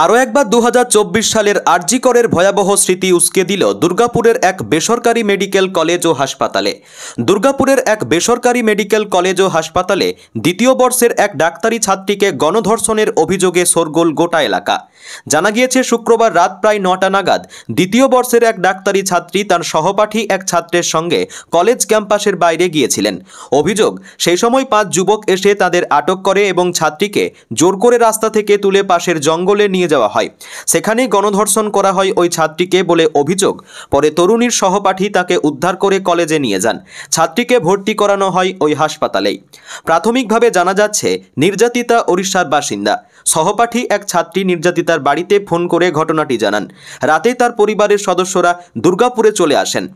আরও একবার ২০২৪ সালের আরজি করের ভয়াবহ স্মৃতি উস্কে দিল দুর্গাপুরের এক বেসরকারি মেডিকেল কলেজ ও হাসপাতালে। দুর্গাপুরের এক বেসরকারি মেডিকেল কলেজ ও হাসপাতালে দ্বিতীয় বর্ষের এক ডাক্তারি ছাত্রীকে গণধর্ষণের অভিযোগে শোরগোল গোটা এলাকা। জানা গিয়েছে, শুক্রবার রাত প্রায় ৯টা নাগাদ দ্বিতীয় বর্ষের এক ডাক্তারি ছাত্রী তার সহপাঠী এক ছাত্রের সঙ্গে কলেজ ক্যাম্পাসের বাইরে গিয়েছিলেন। অভিযোগ, সেই সময় ৫ যুবক এসে তাদের আটক করে এবং ছাত্রীকে জোর করে রাস্তা থেকে তুলে পাশের জঙ্গলে নিয়ে যাওয়া হয়। সেখানেই গণধর্ষণ করা হয় ওই ছাত্রীকে বলে অভিযোগ। পরে তরুণীর সহপাঠী তাকে উদ্ধার করে কলেজে নিয়ে যান। ছাত্রীকে ভর্তি করানো হয় ওই হাসপাতালেই। প্রাথমিকভাবে জানা যাচ্ছে, নির্যাতিতা ওড়িশার বাসিন্দা। সহপাঠী এক ছাত্রী নির্যাতিতার বাড়িতে ফোন করে ঘটনাটি জানান। রাতে তার পরিবারের সদস্যরা দুর্গাপুরে চলে আসেন।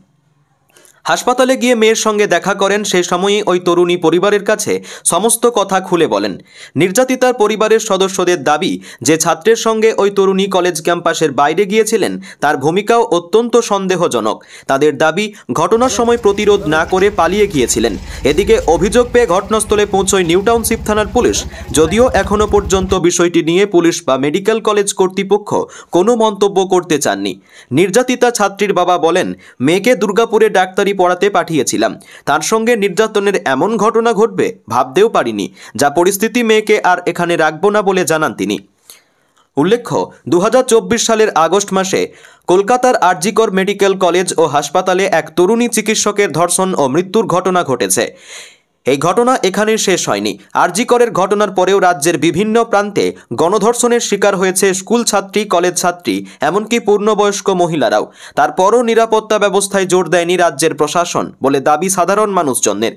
হাসপাতালে গিয়ে মেয়ের সঙ্গে দেখা করেন। সেই সময়ই ওই তরুণী পরিবারের কাছে সমস্ত কথা খুলে বলেন। নির্যাতিতার পরিবারের সদস্যদের দাবি যে ছাত্রের সঙ্গে ওই তরুণী কলেজ ক্যাম্পাসের বাইরে গিয়েছিলেন, তার ভূমিকাও অত্যন্ত সন্দেহজনক। তাদের দাবি, ঘটনার সময় প্রতিরোধ না করে পালিয়ে গিয়েছিলেন। এদিকে অভিযোগ পেয়ে ঘটনাস্থলে পৌঁছয় নিউ টাউনশিপ থানার পুলিশ। যদিও এখনও পর্যন্ত বিষয়টি নিয়ে পুলিশ বা মেডিকেল কলেজ কর্তৃপক্ষ কোনো মন্তব্য করতে চাননি। নির্যাতিতা ছাত্রীর বাবা বলেন, মেয়েকে দুর্গাপুরে ডাক্তারি পড়াতে পাঠিয়েছিলাম, তার সঙ্গে নির্যাতনের এমন ঘটনা ঘটবে ভাবতেও পারিনি। যা পরিস্থিতি, মেয়েকে আর এখানে রাখবো না বলে জানান তিনি। উল্লেখ্য, ২০২৪ সালের আগস্ট মাসে কলকাতার আরজি কর মেডিকেল কলেজ ও হাসপাতালে এক তরুণী চিকিৎসকের ধর্ষণ ও মৃত্যুর ঘটনা ঘটেছে। এই ঘটনা এখানেই শেষ হয়নি। আরজি করের ঘটনার পরেও রাজ্যের বিভিন্ন প্রান্তে গণধর্ষণের শিকার হয়েছে স্কুল ছাত্রী, কলেজ ছাত্রী, এমনকি পূর্ণবয়স্ক মহিলারাও। তারপরও নিরাপত্তা ব্যবস্থায় জোর দেয়নি রাজ্যের প্রশাসন বলে দাবি সাধারণ মানুষজনের।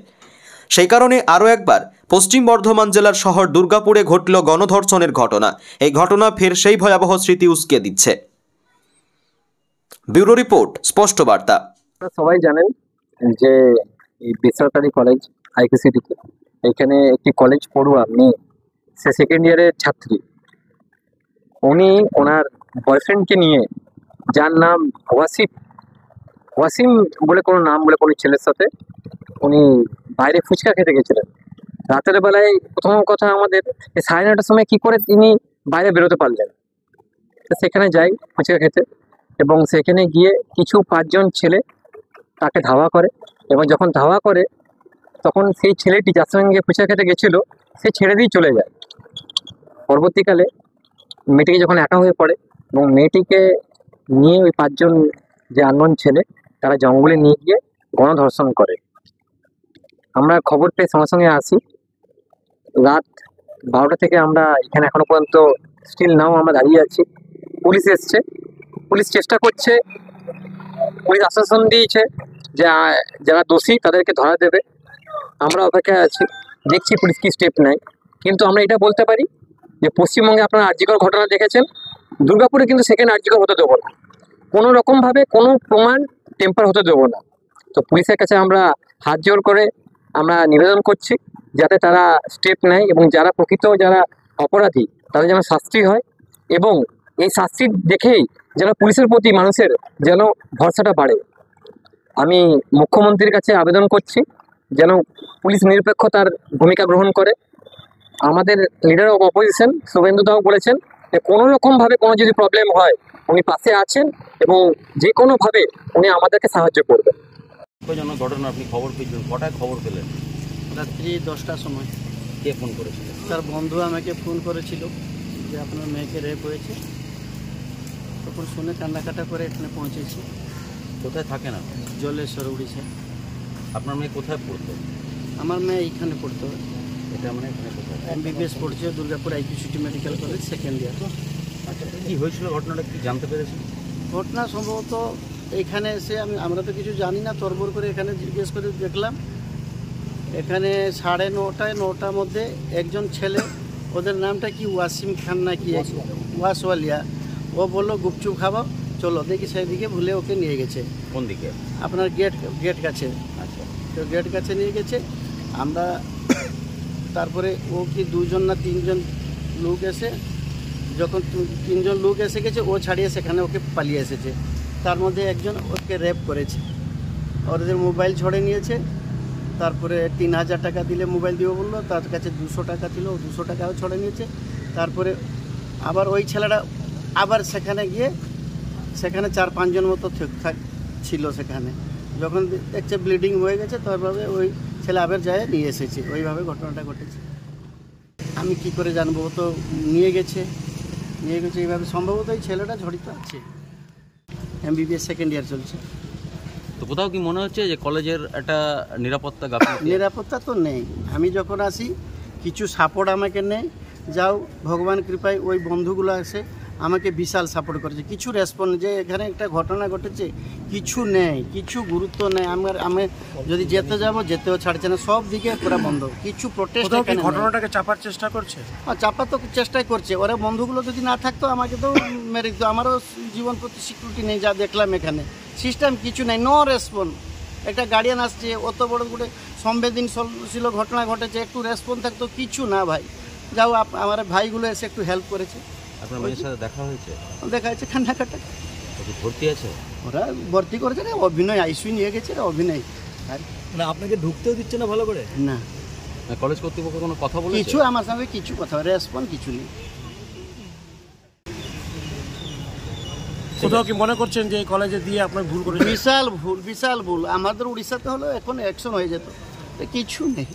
সেই কারণে আরও একবার পশ্চিম বর্ধমান জেলার শহর দুর্গাপুরে ঘটল গণধর্ষণের ঘটনা। এই ঘটনা ফের সেই ভয়াবহ স্মৃতি উস্কে দিচ্ছে। ব্যুরো রিপোর্ট, স্পষ্ট বার্তা। সবাই জানেন যে এই বেসরকারি কলেজ আইকিউসিটিতে এখানে একটি কলেজ পড়ুয়া মেয়ে, সে সেকেন্ড ইয়ারের ছাত্রী, উনি ওনার বয়ফ্রেন্ডকে নিয়ে, যার নাম ওয়াসিম বলে কোনো নাম বলে কোনো ছেলের সাথে উনি বাইরে ফুচকা খেতে গেছিলেন। রাতের বেলায় প্রথম কথা আমাদের 9:30টার সময় কি করে তিনি বাইরে বেরোতে পারলেন। তো সেখানে যাই ফুচকা খেতে, এবং সেখানে গিয়ে কিছু 5 জন ছেলে তাকে ধাওয়া করে, এবং যখন ধাওয়া করে তখন সেই ছেলেটি যার সঙ্গে ফুচকা খেতে গেছিলো সে ছেড়ে দিয়ে চলে যায়। পরবর্তীকালে মেয়েটিকে যখন একা হয়ে পড়ে এবং মেয়েটিকে নিয়ে ওই 5 জন যে আননোন ছেলে তারা জঙ্গলে নিয়ে গিয়ে গণধর্ষণ করে। আমরা খবর পেয়ে সঙ্গে সঙ্গে আসি। রাত 12টা থেকে আমরা এখানে এখনো পর্যন্ত স্টিল নাও আমরা দাঁড়িয়ে আছি। পুলিশ এসছে, পুলিশ চেষ্টা করছে, পুলিশ আশ্বাসন দিয়েছে যে যারা দোষী তাদেরকে ধরা দেবে। আমরা অপেক্ষায় আছি, দেখছি পুলিশ কি স্টেপ নেয়। কিন্তু আমরা এটা বলতে পারি যে পশ্চিমবঙ্গে আপনারা আরজিকর ঘটনা দেখেছেন, দুর্গাপুরে কিন্তু সেকেন্ড আরজিকর হতে দেবো না, কোনো রকমভাবে কোনো প্রমাণ টেম্পার হতে দেবো না। তো পুলিশের কাছে আমরা হাত জোর করে আমরা নিবেদন করছি যাতে তারা স্টেপ নেয়, এবং যারা প্রকৃত যারা অপরাধী তাদের যেন শাস্তি হয়, এবং এই শাস্তি দেখেই যেন পুলিশের প্রতি মানুষের যেন ভরসাটা বাড়ে। আমি মুখ্যমন্ত্রীর কাছে আবেদন করছি যেন পুলিশ নিরপেক্ষতার ভূমিকা গ্রহণ করে। আমাদের লিডার অফ অপোজিশন শুভেন্দু দাও বলেছেন যে কোনো রকমভাবে কোনো যদি প্রবলেম হয় উনি পাশে আছেন এবং যে কোনোভাবে উনি আমাদেরকে সাহায্য করবেন। ঘটনা আপনি খবর পেয়েছিলেন, কটায় খবর পেলেন? রাত্রি 10টার সময়। কে ফোন করেছিল? তার বন্ধু আমাকে ফোন করেছিল যে আপনার মেয়েকে রেপ হয়েছে। তখন শুনে কান্নাকাটা করে এখানে পৌঁছেছি। কোথায় থাকে না? জলেশ্বর, উড়িষ্যা। আপনার মেয়ে কোথায় পড়তো? আমার মেয়ে এইখানে পড়তো, এটা মানে এখানে কোথায়? MBBS পড়ছে, Durgapur IQ City medical college second year. আচ্ছা, কী হয়েছিল ঘটনাটা, কি জানতে পেরেছেন? ঘটনা সম্ভবত এইখানে এসে আমরা তো কিছু জানি না, তরবর করে এখানে জিজ্ঞেস করে দেখলাম। এখানে 9:30-9টার মধ্যে একজন ছেলে, ওদের নামটা কি ওয়াসিম খান না কি ওয়াসওয়ালিয়া, ও বললো গুপচুপ খাবো, চলো দেখি সেদিকে ভুলে ওকে নিয়ে গেছে। কোন দিকে? আপনার গেট কাছে। আচ্ছা, তো গেট কাছে নিয়ে গেছে। আমরা তারপরে ও কি 2 জন না 3 জন লোক এসে, যখন 3 জন লোক এসে গেছে ও ছাড়িয়ে সেখানে ওকে পালিয়ে এসেছে। তার মধ্যে একজন ওকে রেপ করেছে, ওদের মোবাইল ছড়ে নিয়েছে। তারপরে 3000 টাকা দিলে মোবাইল দিও বললো, তার কাছে 200 টাকা ছিল, 200 টাকাও ছড়ে নিয়েছে। তারপরে আবার ওই ছেলেটা আবার সেখানে গিয়ে সেখানে 4-5 জন মতো ঠিকঠাক ছিল সেখানে। যখন দেখছে ব্লিডিং হয়ে গেছে তারপরে ওই ছেলে আবার যায় নিয়ে এসেছে, ওইভাবে ঘটনাটা ঘটেছে। আমি কি করে জানবো, ও তো নিয়ে গেছে এইভাবে। সম্ভবত এই ছেলেটা জড়িত আছে। MBBS সেকেন্ড ইয়ার চলছে। তো কোথাও কি মনে হচ্ছে যে কলেজের একটা নিরাপত্তা গাফিলতি? নিরাপত্তা তো নেই। আমি যখন আসি কিছু সাপোর্ট আমাকে নেই, যাও ভগবান কৃপায় ওই বন্ধুগুলো আসে আমাকে বিশাল সাপোর্ট করেছে। কিছু রেসপন্স যে এখানে একটা ঘটনা ঘটেছে কিছু নেই, কিছু গুরুত্ব নেই। আমি যদি যেতেও ছাড়ছে না, সব দিকে পুরো বন্ধ, কিছু প্রোটেস্ট। ঘটনাটাকে চাপার চেষ্টা করছে, চাপা তো চেষ্টাই করছে। ওরা বন্ধুগুলো যদি না থাকতো আমাকে তো মেরে দিত। আমারও জীবন প্রতি সিকিউরিটি নেই, যা দেখলাম এখানে সিস্টেম কিছু নেই, নো রেসপন্স। একটা গার্ডিয়ান আসছে, অত বড় করে সংবেদনশীল ঘটনা ঘটেছে, একটু রেসপন্স থাকতো, কিছু না ভাই। যাও আমার ভাইগুলো এসে একটু হেল্প করেছে। আপনার মেয়ের সাথে দেখা হয়েছে? দেখা যাচ্ছে কান্নাকাটা। ভর্তি আছে? ওরা ভর্তি করেছে না, অভিনয় আইসিইউ নিয়ে গেছে, অভিনয়। আর না আপনাকে ঢুকতেও দিচ্ছে না ভালো করে? না, কলেজ কর্তৃপক্ষ কোনো কথা বলেছে? কিছু আমার সঙ্গে কিছু কথা, রেসপন্স কিছু নেই। কোথাও কি মনে করছেন যে এই কলেজে দিয়ে আপনার ভুল করে? বিশাল ভুল। আমাদের উড়িষ্যাতে হলো এখন অ্যাকশন হয়ে যেত, কিছু নেই।